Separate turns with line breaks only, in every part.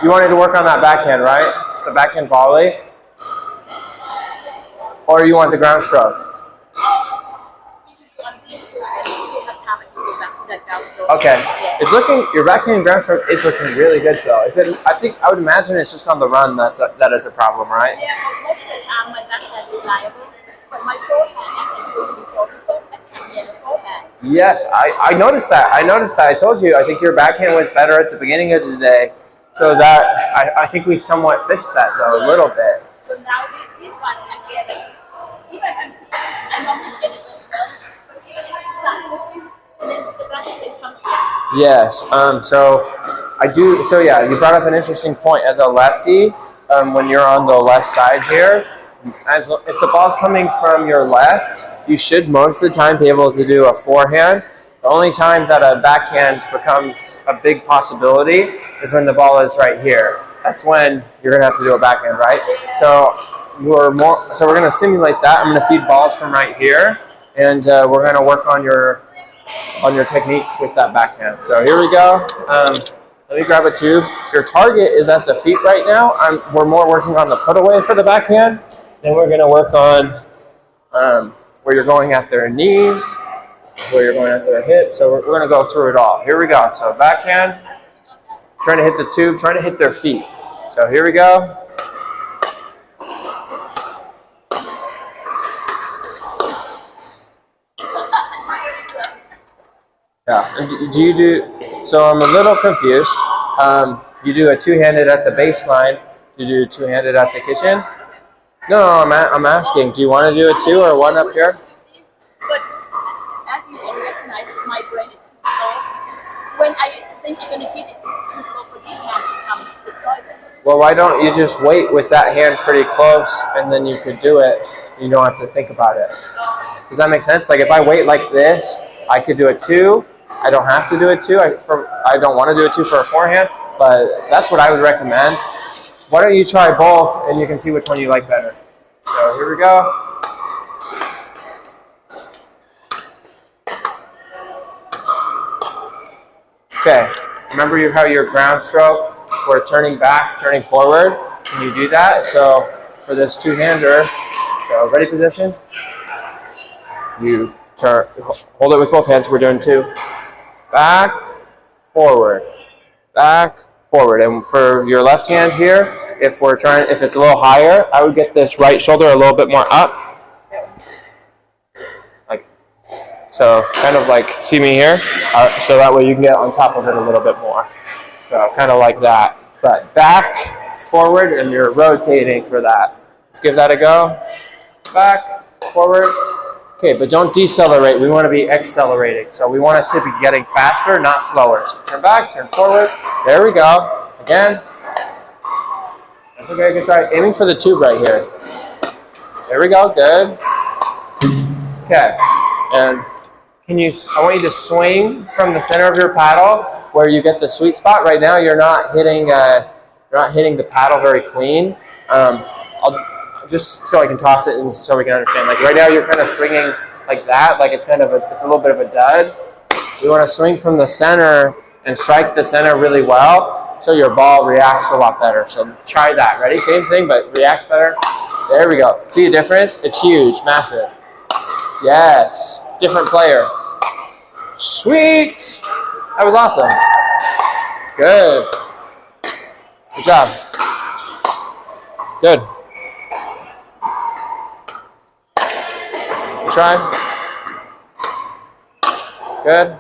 You wanted to work on that backhand, right? The backhand volley? Or you want the ground stroke? Okay. It's looking, your backhand ground stroke is looking really good though. Is it, I would imagine it's just on the run that it's a problem, right?
Yeah, most of the time my backhand is reliable, but my forehand, as I told you before, people attack me on the forehand.
Yes, I noticed that. I told you, I think your backhand was better at the beginning of the day. So that, I think we somewhat fixed that though, a little bit.
So now this one, again, like, even I normally get it really well, but you have to start moving, and then the backhand can come again.
Yes, so yeah, you brought up an interesting point. As a lefty, when you're on the left side here, if the ball's coming from your left, you should most of the time be able to do a forehand. The only time that a backhand becomes a big possibility is when the ball is right here. That's when you're going to have to do a backhand, right? So we're going to simulate that. I'm going to feed balls from right here, and we're going to work on your technique with that backhand. So here we go. Let me grab a tube. Your target is at the feet right now. We're more working on the putaway for the backhand. Then we're going to work on where you're going at their knees, where you're going at their hips. So we're going to go through it all. Here we go. So backhand, trying to hit the tube, trying to hit their feet. So here we go. Yeah. And do you do? So I'm a little confused. You do a two-handed at the baseline. You do two-handed at the kitchen. No, I'm asking. Do you want to do a two or one up here?
But as you can recognize, my brain is too slow. When I think you're going to hit it, it's too slow for these hands to come to the toilet.
Well, why don't you just wait with that hand pretty close, and then you could do it. You don't have to think about it. Does that make sense? Like if I wait like this, I could do a two. I don't have to do a two. I don't want to do a two for a forehand, but that's what I would recommend. Why don't you try both, and you can see which one you like better. So here we go. Okay, remember how your ground stroke, we're turning back, turning forward. Can you do that? So for this two-hander, so ready position. You hold it with both hands. We're doing two. Back, forward, back, forward. And for your left hand here, if it's a little higher, I would get this right shoulder a little bit more up. Like, so kind of like, see me here? So that way you can get on top of it a little bit more. So kind of like that. But back, forward, and you're rotating for that. Let's give that a go. Back, forward. Okay, but don't decelerate. We want to be accelerating. So we want it to be getting faster, not slower. So turn back, turn forward. There we go. Again. That's okay. Good try. Aiming for the tube right here. There we go. Good. Okay. And I want you to swing from the center of your paddle where you get the sweet spot. Right now, you're not hitting the paddle very clean. Just so I can toss it and so we can understand. Like right now you're kind of swinging like that, like it's a little bit of a dud. We want to swing from the center and strike the center really well so your ball reacts a lot better. So try that. Ready? Same thing, but react better. There we go. See the difference? It's huge, massive. Yes. Different player. Sweet. That was awesome. Good. Good job. Good. Try. Good.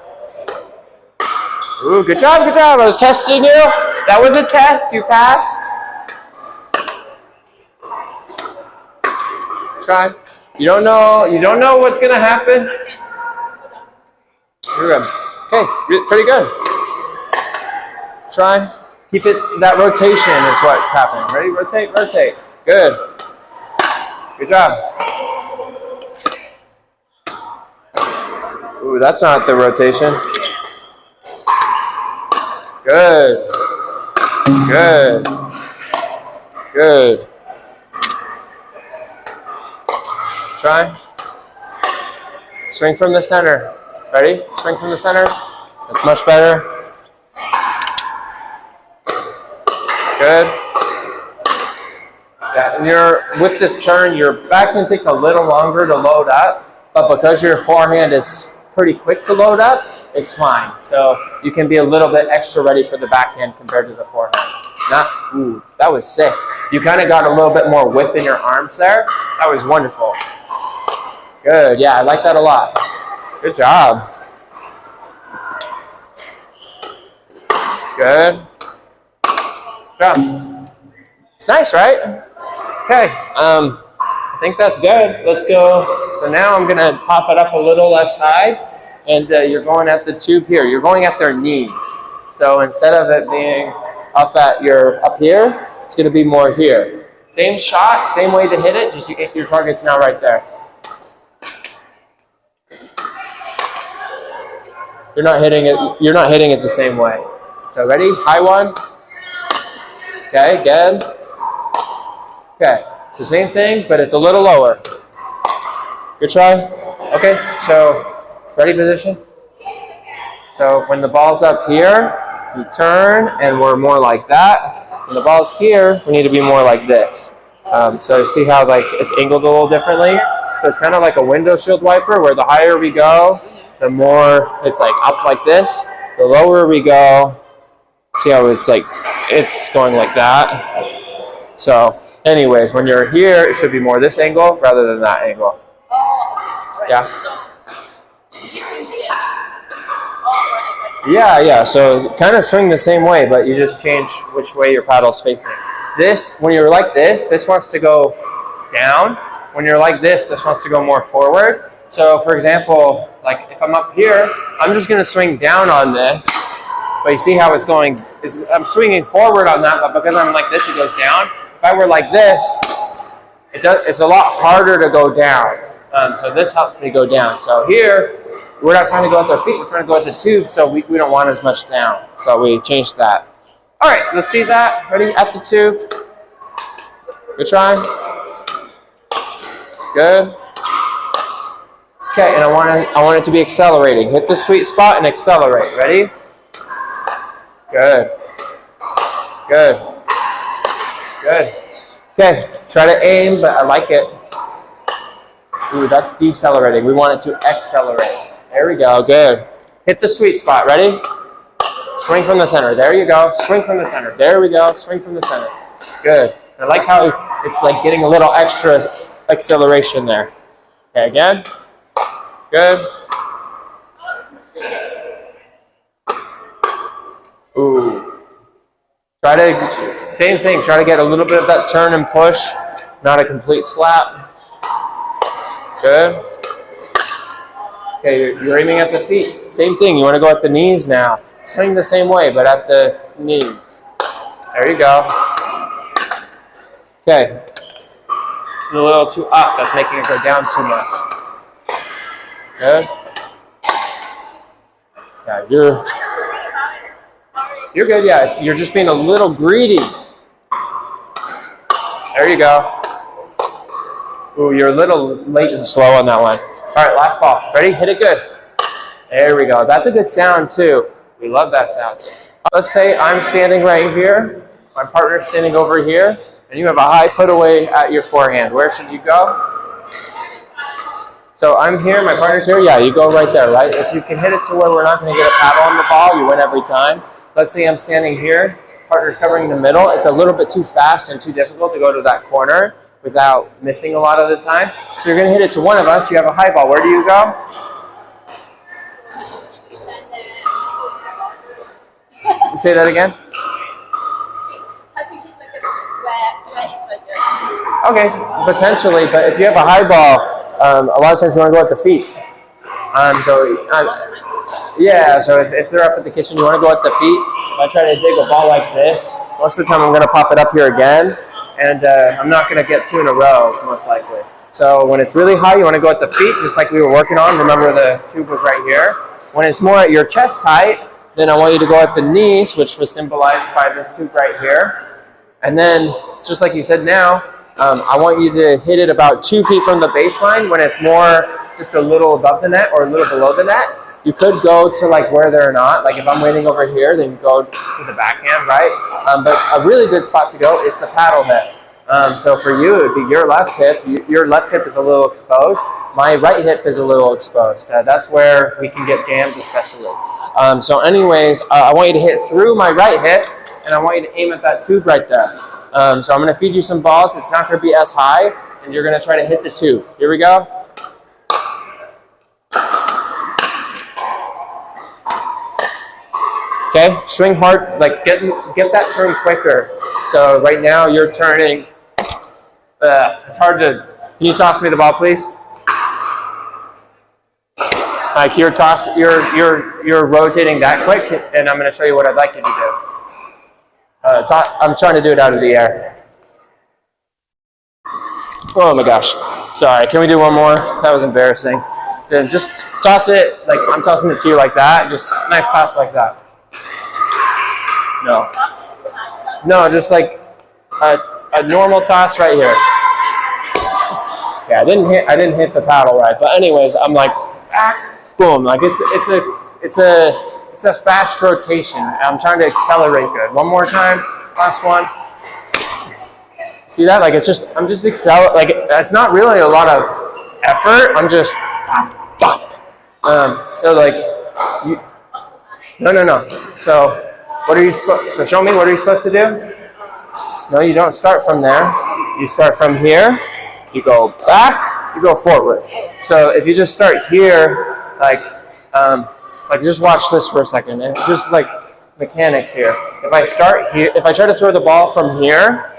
Ooh, good job, good job. I was testing you. That was a test. You passed. Try. You don't know what's gonna happen. You're good. Okay, pretty good. Try. Keep it. That rotation is what's happening. Ready? Rotate, rotate. Good. Good job. Ooh, that's not the rotation. Good. Good. Good. Try. Swing from the center. Ready? Swing from the center. That's much better. Good. Yeah, and with this turn, your backhand takes a little longer to load up, but because your forehand is pretty quick to load up, it's fine. So you can be a little bit extra ready for the backhand compared to the forehand. Ooh, that was sick. You kind of got a little bit more whip in your arms there. That was wonderful. Good, yeah, I like that a lot. Good job. Good. Good job. It's nice, right? Okay, I think that's good. Let's go. So now I'm gonna pop it up a little less high, and you're going at the tube here. You're going at their knees. So instead of it being up here, it's gonna be more here. Same shot, same way to hit it, just your target's now right there. You're not hitting it the same way. So ready? High one. Okay, good. Okay, so same thing, but it's a little lower. Good try. Okay, so ready position. So when the ball's up here, you turn and we're more like that. When the ball's here, we need to be more like this. So see how like it's angled a little differently? So it's kind of like a window shield wiper where the higher we go, the more it's like up like this. The lower we go, see how it's like, it's going like that. So anyways, when you're here, it should be more this angle rather than that angle.
Oh, right.
Yeah. Yeah. So kind of swing the same way, but you just change which way your paddle's facing. This, when you're like this wants to go down. When you're like this wants to go more forward. So for example, like if I'm up here, I'm just going to swing down on this. But you see how it's going, I'm swinging forward on that, but because I'm like this, it goes down. If I were like this, it's a lot harder to go down. So this helps me go down. So here, we're not trying to go at their feet, we're trying to go at the tube, so we don't want as much down. So we changed that. All right, let's see that. Ready? At the tube. Good try. Good. Okay, and I want it to be accelerating. Hit the sweet spot and accelerate. Ready? Good. Good. Good. Okay, try to aim, but I like it. Ooh, that's decelerating. We want it to accelerate. There we go. Good. Hit the sweet spot. Ready? Swing from the center. There you go. Swing from the center. There we go. Swing from the center. Good. I like how it's like getting a little extra acceleration there. Okay, again. Good. Ooh. Same thing, try to get a little bit of that turn and push, not a complete slap. Good. Okay, you're aiming at the feet. Same thing, you want to go at the knees now. Swing the same way, but at the knees. There you go. Okay. It's a little too up, that's making it go down too much. Good. Yeah, you're good, yeah. You're just being a little greedy. There you go. Ooh, you're a little late and slow on that one. All right, last ball. Ready? Hit it good. There we go. That's a good sound, too. We love that sound. Let's say I'm standing right here. My partner's standing over here. And you have a high put away at your forehand. Where should you go? So I'm here, my partner's here. Yeah, you go right there, right? If you can hit it to where we're not going to get a paddle on the ball, you win every time. Let's say I'm standing here, partner's covering the middle. It's a little bit too fast and too difficult to go to that corner without missing a lot of the time. So you're going to hit it to one of us. You have a high ball. Where do you go? Say that again. Okay, potentially, but if you have a high ball, a lot of times you want to go at the feet. Yeah, so if they're up at the kitchen, you want to go at the feet. If I try to dig a ball like this, most of the time I'm going to pop it up here again, and I'm not going to get two in a row, most likely. So when it's really high, you want to go at the feet, just like we were working on. Remember the tube was right here. When it's more at your chest height, then I want you to go at the knees, which was symbolized by this tube right here. And then, just like you said now, I want you to hit it about 2 feet from the baseline. When it's more just a little above the net or a little below the net, You could go to like where they're not. Like if I'm waiting over here, then you go to the backhand, right? But a really good spot to go is the paddle hip. So for you, it would be your left hip. Your left hip is a little exposed. My right hip is a little exposed. That's where we can get jammed especially. So anyways, I want you to hit through my right hip, and I want you to aim at that tube right there. So I'm going to feed you some balls. It's not going to be as high, and you're going to try to hit the tube. Here we go. Okay, swing hard, like get that turn quicker. So right now you're turning. It's hard to. Can you toss me the ball, please? Like you're rotating that quick, and I'm going to show you what I'd like you to do. I'm trying to do it out of the air. Oh my gosh! Sorry. Can we do one more? That was embarrassing. Then just toss it like I'm tossing it to you like that. Just nice toss like that. No, just like a normal toss right here. Yeah, I didn't hit the paddle right, but anyways, I'm like, boom, like it's a fast rotation. I'm trying to accelerate good. One more time, last one. See that? Like I'm just accelerating. Like it's not really a lot of effort. I'm just, so like, no. So. What are you so show me, what are you supposed to do? No, you don't start from there. You start from here, you go back, you go forward. So if you just start here, like just watch this for a second. It's just like mechanics here. If I start here, if I try to throw the ball from here,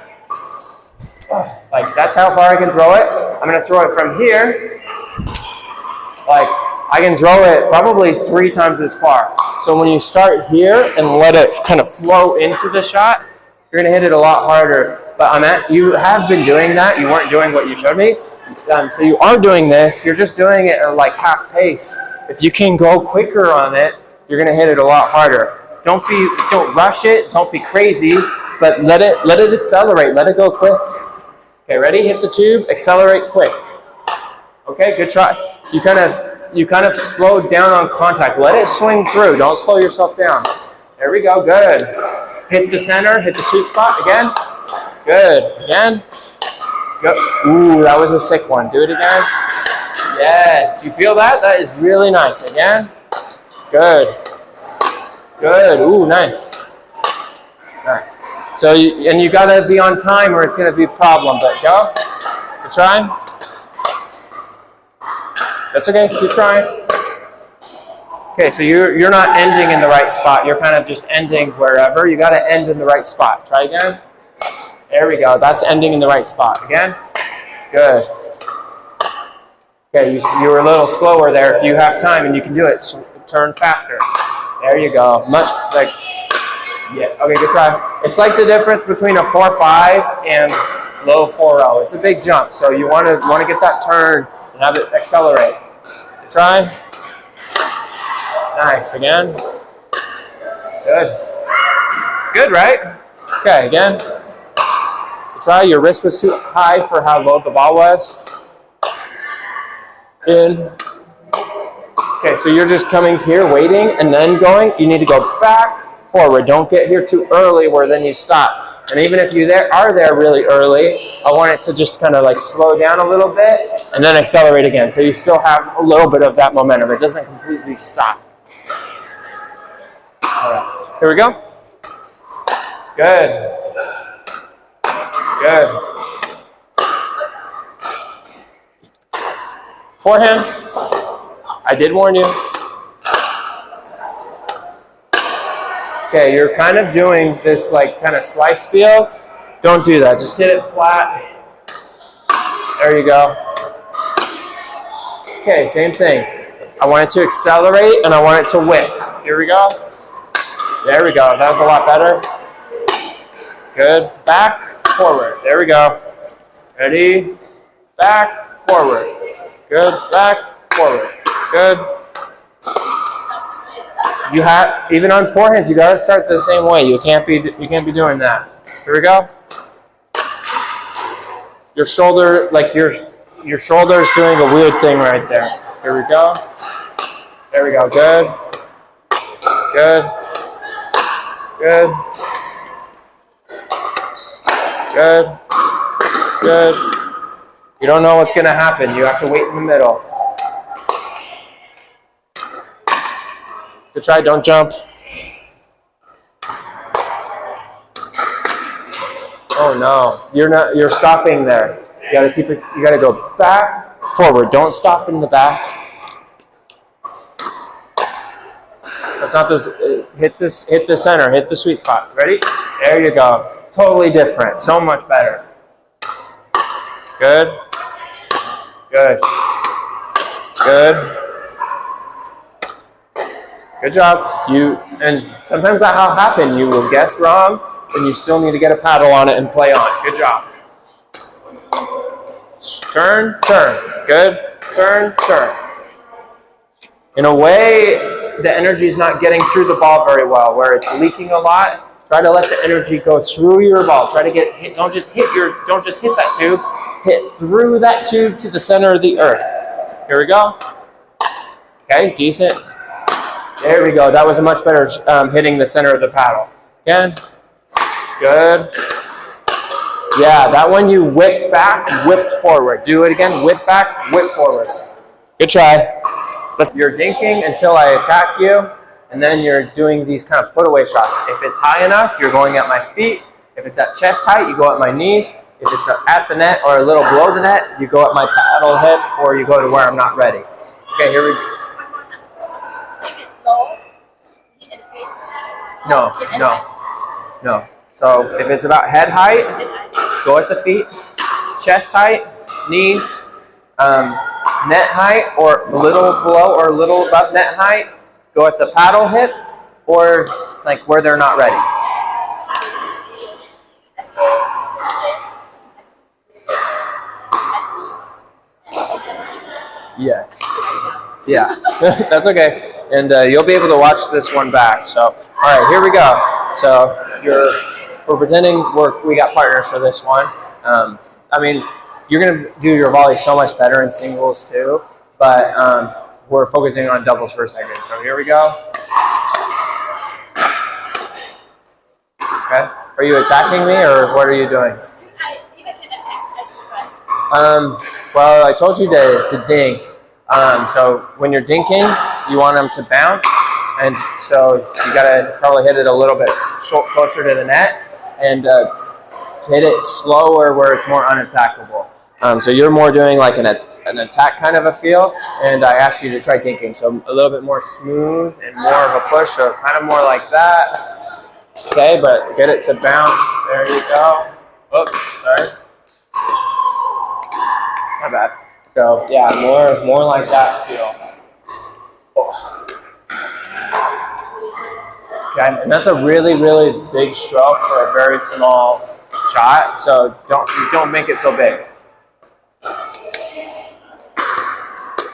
like that's how far I can throw it. I'm gonna throw it from here, like I can throw it probably 3 times as far. So when you start here and let it kind of flow into the shot, you're going to hit it a lot harder. But you have been doing that. You weren't doing what you showed me. So you are doing this. You're just doing it at like half pace. If you can go quicker on it, you're going to hit it a lot harder. Don't rush it. Don't be crazy. But let it accelerate. Let it go quick. Okay, ready? Hit the tube. Accelerate quick. Okay, good try. You kind of slowed down on contact. Let it swing through. Don't slow yourself down. There we go. Good. Hit the center. Hit the sweet spot again. Good. Again. Go. Ooh, that was a sick one. Do it again. Yes. Do you feel that? That is really nice. Again. Good. Good. Ooh, nice. Nice. So you got to be on time or it's going to be a problem. But go. Good try. That's okay, keep trying. Okay, so you're not ending in the right spot. You're kind of just ending wherever. You got to end in the right spot. Try again. There we go. That's ending in the right spot. Again. Good. Okay, you were a little slower there. If you have time and you can do it, turn faster. There you go. Much like, yeah. Okay, good try. It's like the difference between a 4-5 and low 4-0. It's a big jump, so you want to get that turn. Have it accelerate. Try. Nice. Again. Good. It's good, right? Okay, again. Try. Your wrist was too high for how low the ball was. In. Okay, so you're just coming to here, waiting, and then going. You need to go back, forward. Don't get here too early where then you stop. And even if you are there really early, I want it to just kind of like slow down a little bit and then accelerate again. So you still have a little bit of that momentum. It doesn't completely stop. All right, here we go. Good. Good. Forehand. I did warn you. Okay, you're kind of doing this like kind of slice feel. Don't do that. Just hit it flat. There you go. Okay, same thing. I want it to accelerate and I want it to whip. Here we go. There we go. That was a lot better. Good. Back, forward. There we go. Ready? Back, forward. Good. Back, forward. Good. You have, even on forehands, you got to start the same way. You can't be doing that. Here we go. Your shoulder, like your shoulder is doing a weird thing right there. Here we go. There we go. Good. Good. Good. Good. Good. You don't know what's going to happen. You have to wait in the middle. Good try. Don't jump. Oh no. You're stopping there. You got to keep it. You got to go back, forward. Don't stop in the back. That's not this. Hit the center. Hit the sweet spot. Ready? There you go. Totally different. So much better. Good. Good. Good. Good job. And sometimes that'll happen. You will guess wrong, and you still need to get a paddle on it and play on. Good job. Turn, turn. Good. Turn, turn. In a way, the energy is not getting through the ball very well, where it's leaking a lot. Try to let the energy go through your ball. Try to get hit. Don't just hit that tube. Hit through that tube to the center of the earth. Here we go. Okay, decent. There we go. That was a much better hitting the center of the paddle. Again. Good. Yeah, that one you whipped back, whipped forward. Do it again. Whip back, whip forward. Good try. You're dinking until I attack you. And then you're doing these kind of put-away shots. If it's high enough, you're going at my feet. If it's at chest height, you go at my knees. If it's at the net or a little below the net, you go at my paddle hip or you go to where I'm not ready. Okay, here we go.
If it's low, hit at the feet.
No. So if it's about head height, go at the feet. Chest height, knees, net height or a little below or a little above net height. Go at the paddle hip or like where they're not ready. Yes. Yeah. That's okay. And you'll be able to watch this one back. So, all right, here we go. So we're pretending we got partners for this one. I mean, you're going to do your volley so much better in singles too, but we're focusing on doubles for a second. So here we go. Okay. Are you attacking me or what are you doing? Well, I told you to dink. So when you're dinking, you want them to bounce. And so you got to probably hit it a little bit closer to the net and hit it slower where it's more unattackable. So you're more doing like an attack kind of a feel, and I asked you to try dinking. So a little bit more smooth and more of a push, so kind of more like that. Okay, but get it to bounce. There you go. Oops, sorry. My bad. So yeah, more like that feel. Oh. Okay, and that's a really, really big stroke for a very small shot. So don't make it so big.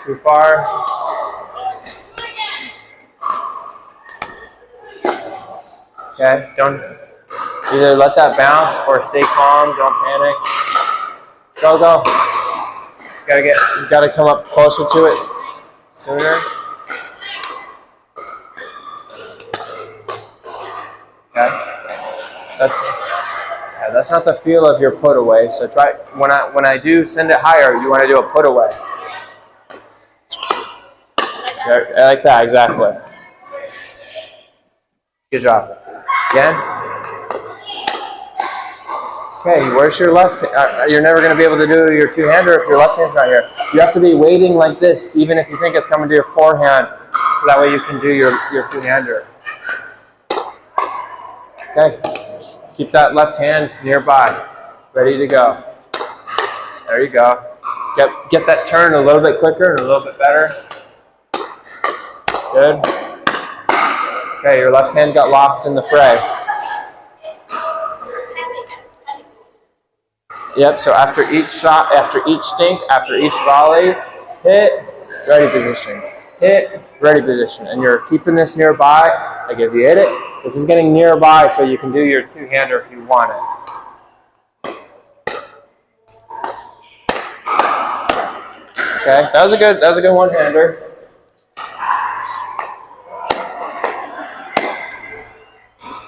Too far. Okay, don't either let that bounce or stay calm. Don't panic. Go. You gotta come up closer to it sooner. Okay. That's not the feel of your put away. So try when I do send it higher, you want to do a put away. Like that, exactly. Good job. Again. Okay, where's your left? You're never going to be able to do your two-hander if your left hand's not here. You have to be waiting like this, even if you think it's coming to your forehand, so that way you can do your two-hander. Okay, keep that left hand nearby, ready to go. There you go. Get that turn a little bit quicker and a little bit better. Good. Okay, your left hand got lost in the fray. Yep, so after each shot, after each dink, after each volley, hit, ready position. Hit, ready position. And you're keeping this nearby. Like if you hit it, this is getting nearby so you can do your two-hander if you want it. Okay, that was a good one-hander.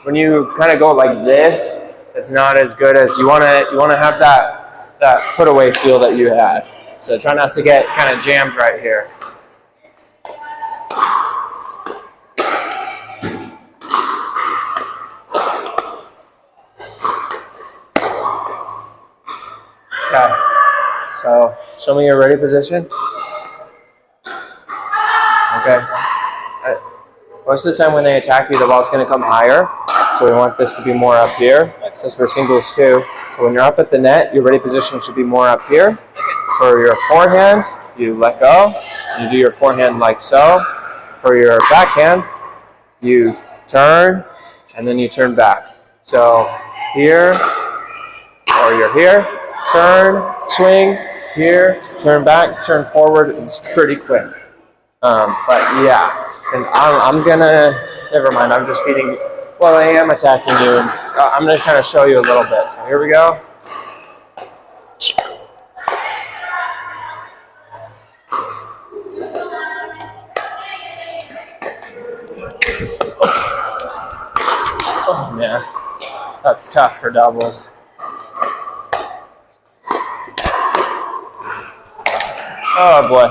when you kind of go like this, it's not as good as you want to have that put away feel that you had. So try not to get kind of jammed right here. Okay, so show me your ready position. Okay. Most of the time when they attack you, the ball's going to come higher. So we want this to be more up here. That's for singles too. So when you're up at the net, your ready position should be more up here. For your forehand, you let go. You do your forehand like so. For your backhand, you turn and then you turn back. So here, or you're here, turn, swing, here, turn back, turn forward. It's pretty quick. But yeah. And I'm gonna, never mind, I'm just feeding, well, I am attacking you, and I'm gonna kind of show you a little bit. So here we go. Oh man, that's tough for doubles. Oh boy.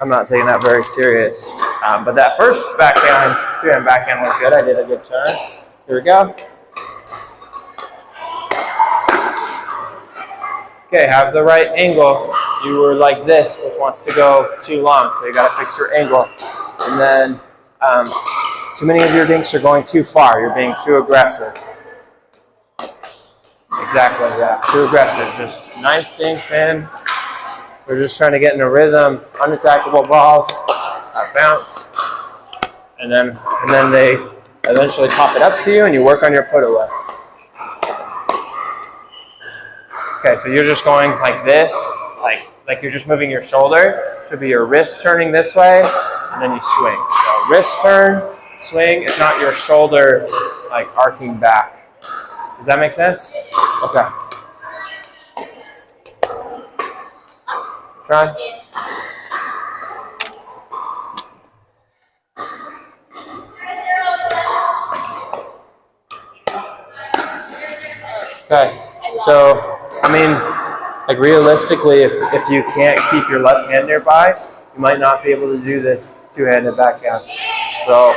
I'm not taking that very serious. But that first backhand, two-hand backhand was good. I did a good turn. Here we go. Okay, have the right angle. You were like this, which wants to go too long, so you got to fix your angle. And then too many of your dinks are going too far. You're being too aggressive. Exactly, yeah, too aggressive. Just nice dinks in. We're just trying to get in a rhythm, unattackable balls, bounce, and then they eventually pop it up to you, and you work on your put away. Okay, so you're just going like this, like you're just moving your shoulder. Should be your wrist turning this way, and then you swing. So wrist turn, swing. It's not your shoulder like arcing back. Does that make sense? Okay. Try. Okay, so I mean, like realistically, if you can't keep your left hand nearby, you might not be able to do this two-handed backhand. So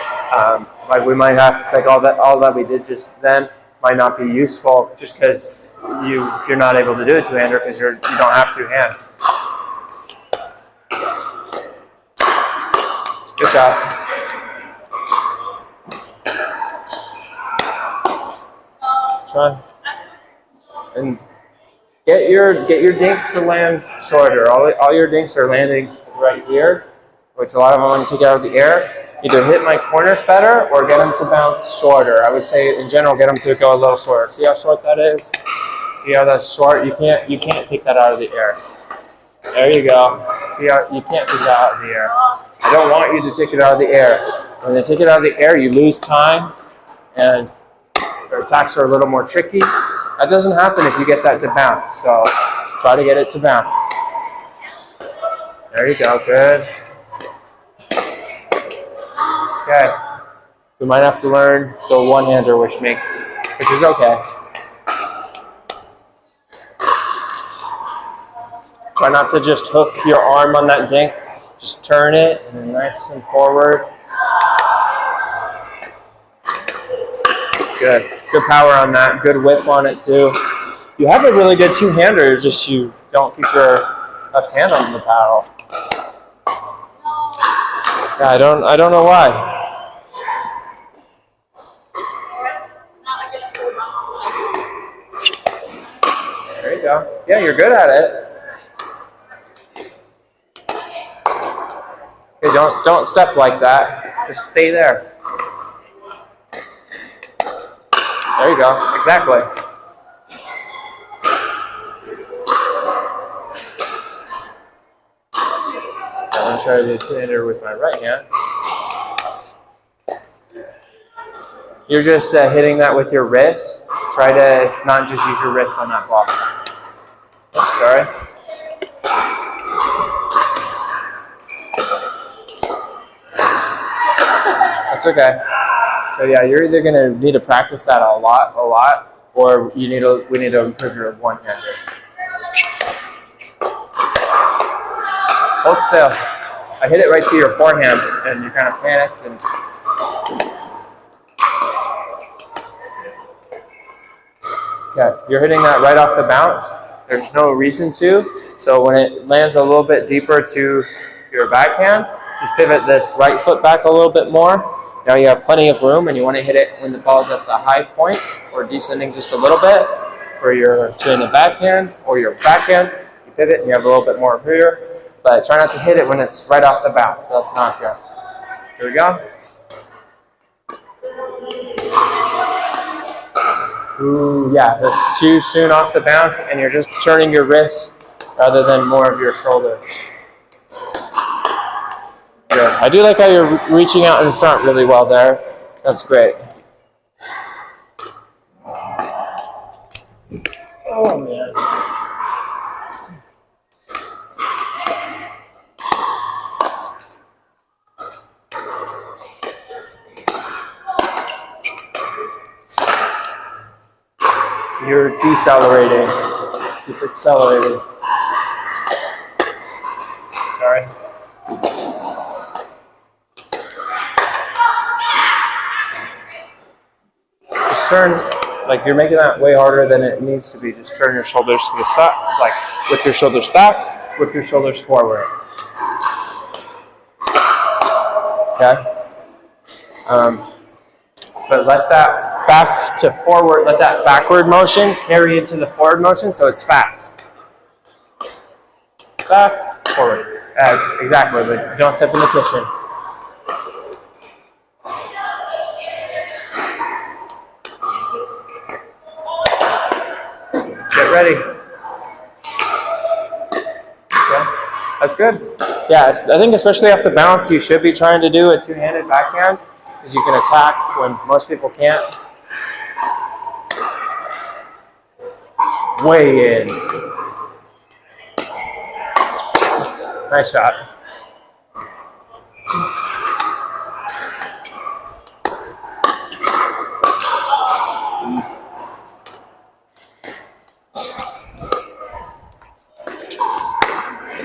like we might have, like all that we did just then might not be useful just because you're not able to do it two-hander because you don't have two hands. Good shot. Try. And get your dinks to land shorter. All your dinks are landing right here, which a lot of them when you take it out of the air, either hit my corners better or get them to bounce shorter. I would say in general get them to go a little shorter. See how short that is? See how that's short? You can't take that out of the air. There you go. See how you can't take that out of the air. I don't want you to take it out of the air. When they take it out of the air, you lose time, and their attacks are a little more tricky. That doesn't happen if you get that to bounce. So try to get it to bounce. There you go. Good. Okay. We might have to learn the one-hander, which is okay. Try not to just hook your arm on that dink. Just turn it and then nice and forward. Good. Good power on that. Good whip on it too. You have a really good two-hander, just you don't keep your left hand on the paddle. Yeah, I don't know why. There you go. Yeah, you're good at it. Okay, don't step like that. Just stay there. There you go. Exactly. I'm going to try to do two-hander with my right hand. You're just hitting that with your wrist. Try to not just use your wrist on that ball. Oops, sorry. That's okay. So yeah, you're either gonna need to practice that a lot, or we need to improve your one-hander. Hold still. I hit it right to your forehand, and you kind of panicked. And okay, you're hitting that right off the bounce. There's no reason to. So when it lands a little bit deeper to your backhand, just pivot this right foot back a little bit more. Now you have plenty of room, and you want to hit it when the ball's at the high point or descending just a little bit for your doing the backhand or your backhand. You pivot, and you have a little bit more here. But try not to hit it when it's right off the bounce. That's not good. Here we go. Ooh, yeah, that's too soon off the bounce, and you're just turning your wrist rather than more of your shoulders. Good. I do like how you're reaching out in front really well there. That's great. Oh, man. You're decelerating. You're accelerating. Sorry. Just turn, like you're making that way harder than it needs to be. Just turn your shoulders to the side, like whip your shoulders back, whip your shoulders forward. Okay? But let that back to forward, let that backward motion carry into the forward motion so it's fast. Back, forward. Exactly, but don't step in the kitchen. Get ready. Okay, that's good. Yeah, I think especially off the bounce, you should be trying to do a two-handed backhand because you can attack when most people can't. Way in. Nice shot.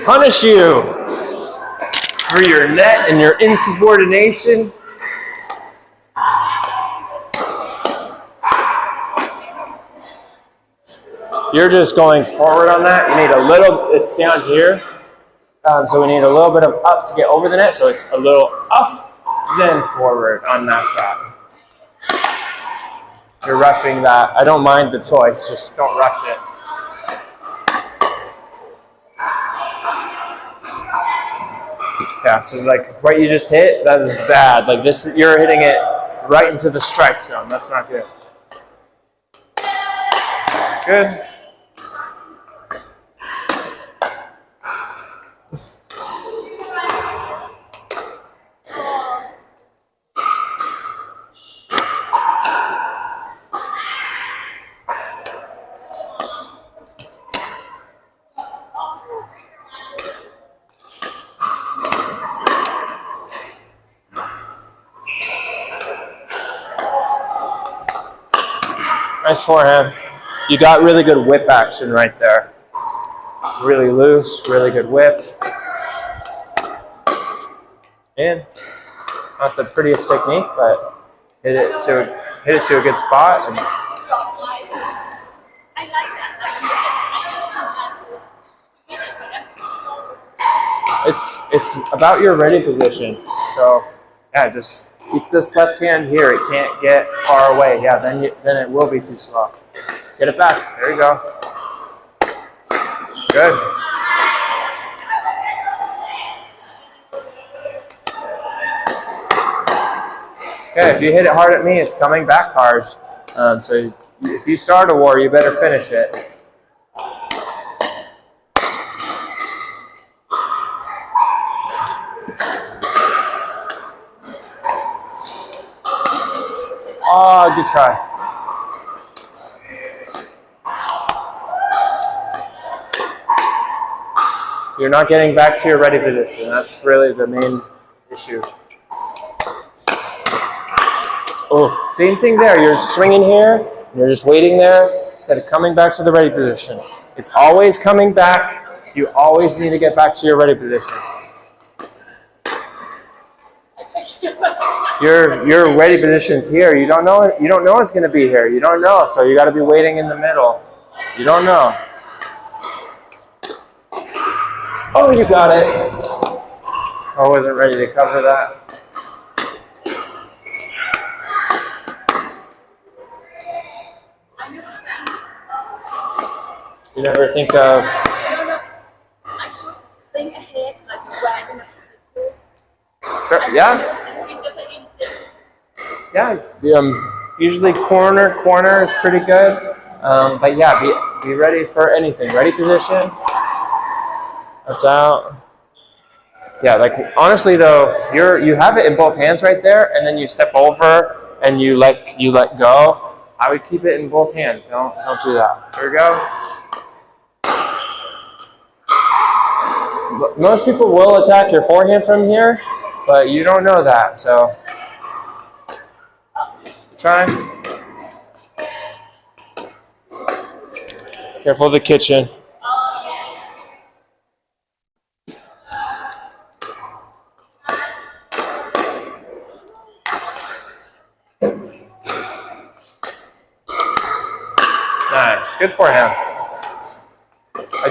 Punish you for your net and your insubordination. You're just going forward on that. You need a little, it's down here. So we need a little bit of up to get over the net. So it's a little up, then forward on that shot. You're rushing that. I don't mind the choice, just don't rush it. Yeah, so like what you just hit, that is bad. Like this, you're hitting it right into the strike zone. That's not good. Good. Nice forehand. You got really good whip action right there. Really loose, really good whip. And not the prettiest technique, but hit it to a good spot. And it's about your ready position. So yeah, just keep this left hand here. It can't get far away. Yeah, then it will be too slow. Get it back. There you go. Good. Okay, if you hit it hard at me, it's coming back hard. So if you start a war, you better finish it. Oh, good try. You're not getting back to your ready position. That's really the main issue. Oh, same thing there. You're swinging here, and you're just waiting there instead of coming back to the ready position. It's always coming back. You always need to get back to your ready position. Your ready position's here. You don't know it. You don't know it's going to be here. You don't know, so you got to be waiting in the middle. You don't know. Oh, you got it. I wasn't ready to cover that. You never think of.
No. I should think ahead, like where I'm gonna put it to.
Sure. Yeah.
It's just an instinct.
Yeah. Usually corner is pretty good. But yeah, be ready for anything. Ready position. That's out. Yeah, like honestly though, you have it in both hands right there, and then you step over and you let go. I would keep it in both hands. Don't do that. Here we go. Most people will attack your forehand from here, but you don't know that, so try. Careful of the kitchen. Nice, good forehand. I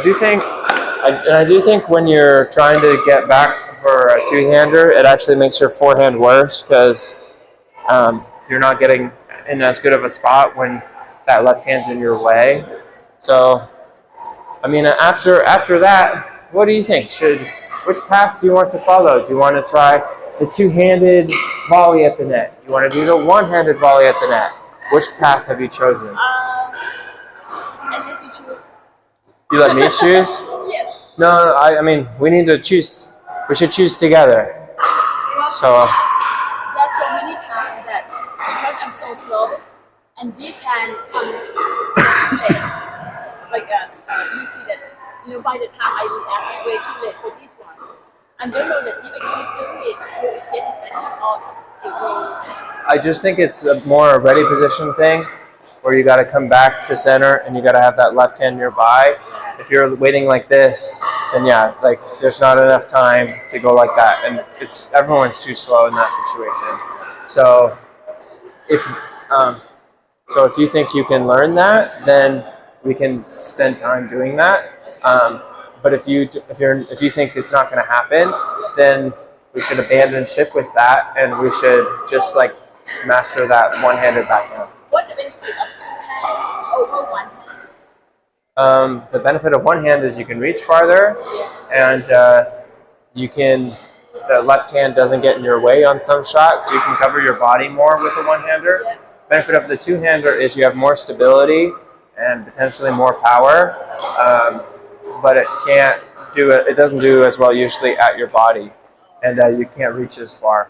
do think when you're trying to get back for a two-hander, it actually makes your forehand worse because you're not getting in as good of a spot when that left hand's in your way. So, I mean, after that, what do you think? Which path do you want to follow? Do you want to try the two-handed volley at the net? Do you want to do the one-handed volley at the net? Which path have you chosen?
I let you choose.
You let me choose?
Yes.
No, I mean, we need to choose. We should choose together.
Well,
So,
there's so many times that because I'm so slow, and this hand comes late. Like you see that, by the time I react, it's way too late for this one. And don't know that if I keep doing it, will it get it better or it will.
I just think it's more a ready position thing, where you got to come back to center and you got to have that left hand nearby. If you're waiting like this, then yeah, like there's not enough time to go like that, and everyone's too slow in that situation. So if you think you can learn that, then we can spend time doing that. But if you think it's not going to happen, then we should abandon ship with that, and we should just like master that one-handed backhand.
What the benefit of two hands over one hand?
The benefit of one hand is you can reach farther, and the left hand doesn't get in your way on some shots, so you can cover your body more with a one-hander.
Yeah.
Benefit of the two-hander is you have more stability and potentially more power, but it doesn't do as well usually at your body, and you can't reach as far.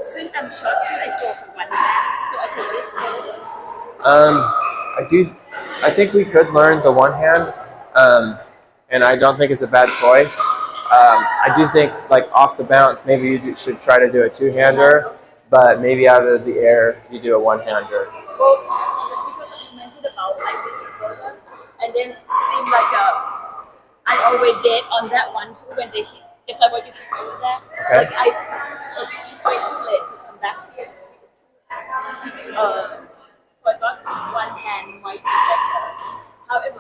Since I'm short too, I go for one hand, so I can reach forward.
I think we could learn the one hand, and I don't think it's a bad choice. I do think, like off the bounce, maybe you should try to do a two-hander, but maybe out of the air you do a one-hander.
Well, because you mentioned about like this further, and then it seemed like I always get on that one too when they hit. Just like what you hit over there.
Okay.
Like it's way too late to come back here. So I thought one hand might be better. However,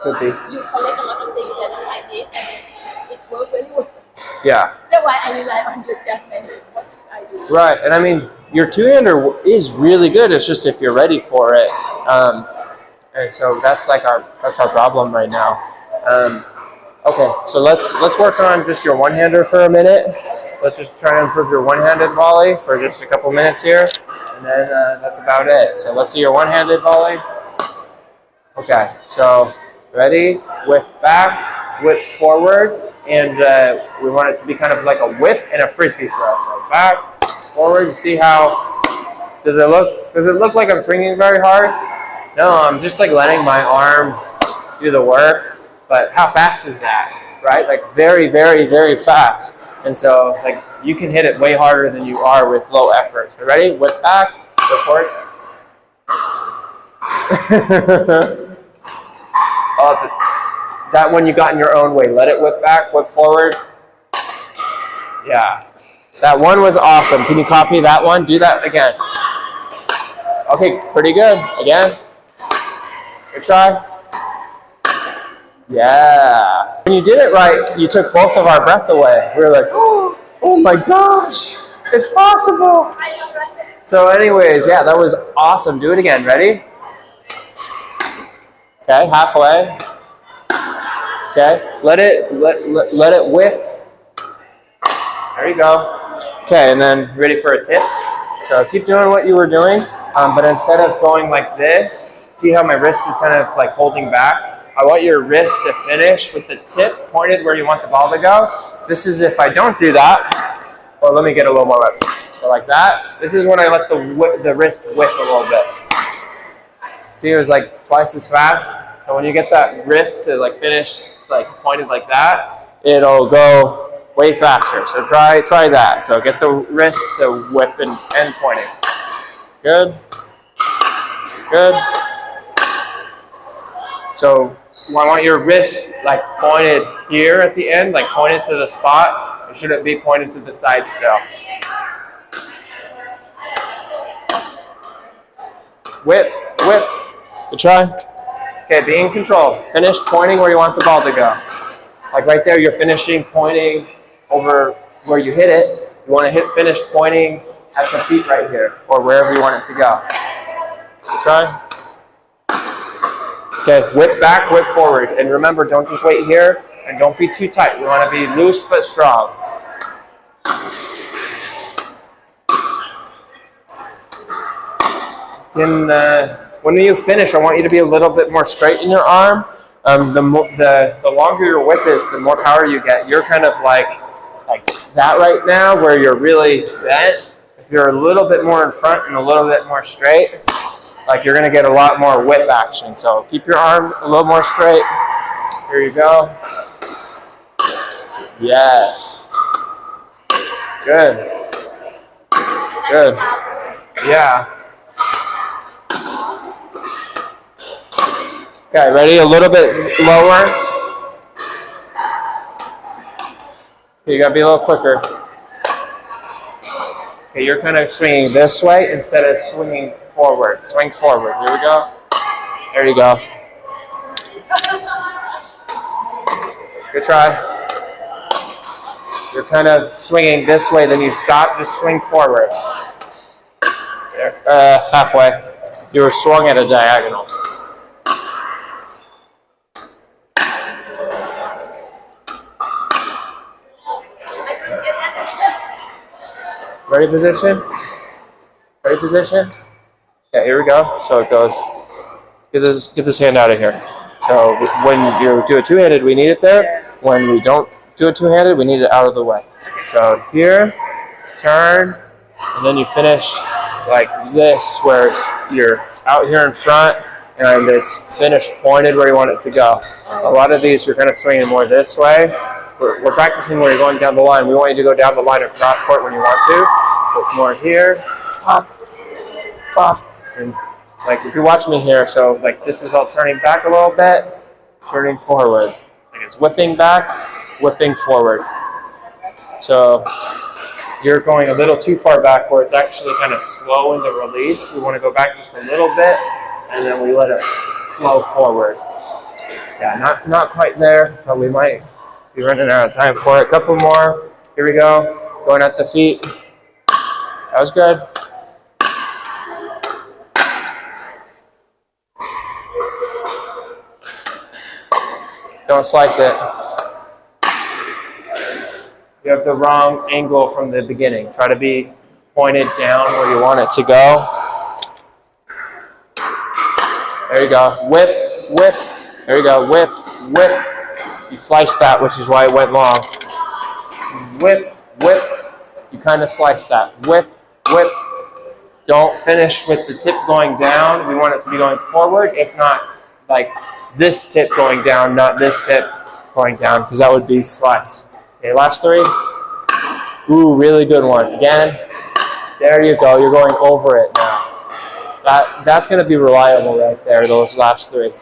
you collect a lot of things that I did, and it worked really well.
Yeah.
That's why I rely on your judgment. What should I do?
Right, and I mean, your two-hander is really good. It's just if you're ready for it. And so that's our problem right now. Okay, so let's work on just your one-hander for a minute. Let's just try to improve your one-handed volley for just a couple minutes here, and then that's about it. So let's see your one-handed volley. Okay, so ready? Whip back, whip forward, and we want it to be kind of like a whip and a frisbee throw. So back, forward. You see how? Does it look like I'm swinging very hard? No, I'm just like letting my arm do the work. But how fast is that, right? Like very, very, very fast. And so like you can hit it way harder than you are with low effort. So ready? Whip back, Go forward. That one you got in your own way. Let it whip back, whip forward. Yeah. That one was awesome. Can you copy that one? Do that again. Okay, pretty good. Again. Good try. Yeah. When you did it right, you took both of our breath away. We were like, oh my gosh, it's possible. So anyways, yeah, that was awesome. Do it again. Ready? Okay, halfway. Okay, let it whip. There you go. Okay, and then ready for a tip. So keep doing what you were doing, but instead of going like this, see how my wrist is kind of like holding back? I want your wrist to finish with the tip pointed where you want the ball to go. This is if I don't do that. Well, let me get a little more up. So like that. This is when I let the wrist whip a little bit. See, it was like twice as fast. So when you get that wrist to like finish like pointed like that, it'll go way faster. So try that. So get the wrist to whip and pointing. Good. Good. So I want your wrist like pointed here at the end, like pointed to the spot. It shouldn't be pointed to the side still. Whip, whip. Good try. Okay, be in control. Finish pointing where you want the ball to go. Like right there, you're finishing pointing over where you hit it. You want to finish pointing at the feet right here, or wherever you want it to go. Good try. Okay, whip back, whip forward. And remember, don't just wait here, and don't be too tight. We want to be loose but strong. When you finish, I want you to be a little bit more straight in your arm. The longer your whip is, the more power you get. You're kind of like that right now, where you're really bent. If you're a little bit more in front and a little bit more straight, like you're gonna get a lot more whip action. So keep your arm a little more straight. Here you go. Yes. Good. Good. Yeah. Okay, ready? A little bit lower. Okay, you gotta be a little quicker. Okay, you're kind of swinging this way instead of swinging forward. Swing forward. Here we go. There you go. Good try. You're kind of swinging this way, then you stop. Just swing forward. There. Halfway. You were swung at a diagonal. Ready position? Ready position? Okay, here we go. So it goes, get this hand out of here. So when you do it two-handed, we need it there. When we don't do it two-handed, we need it out of the way. So here, turn, and then you finish like this, where you're out here in front, and it's finished pointed where you want it to go. A lot of these, you're kind of swinging more this way. We're practicing where you're going down the line. We want you to go down the line across court when you want to. So it's more here, pop, pop, and like if you watch me here, so like this is all turning back a little bit, turning forward. Like it's whipping back, whipping forward. So you're going a little too far back where it's actually kind of slow in the release. We want to go back just a little bit, and then we let it flow forward. Yeah, not quite there, but we might be running out of time for it. A couple more. Here we go. Going at the feet. That was good. Don't slice it. You have the wrong angle from the beginning. Try to be pointed down where you want it to go. There you go. Whip, whip. There you go. Whip, whip. You sliced that, which is why it went long. Whip, whip. You kind of sliced that. Whip, whip. Don't finish with the tip going down. We want it to be going forward, if not like this tip going down, not this tip going down, because that would be slice. Okay, last three. Ooh, really good one. Again. There you go. You're going over it now. That's going to be reliable right there, those last three.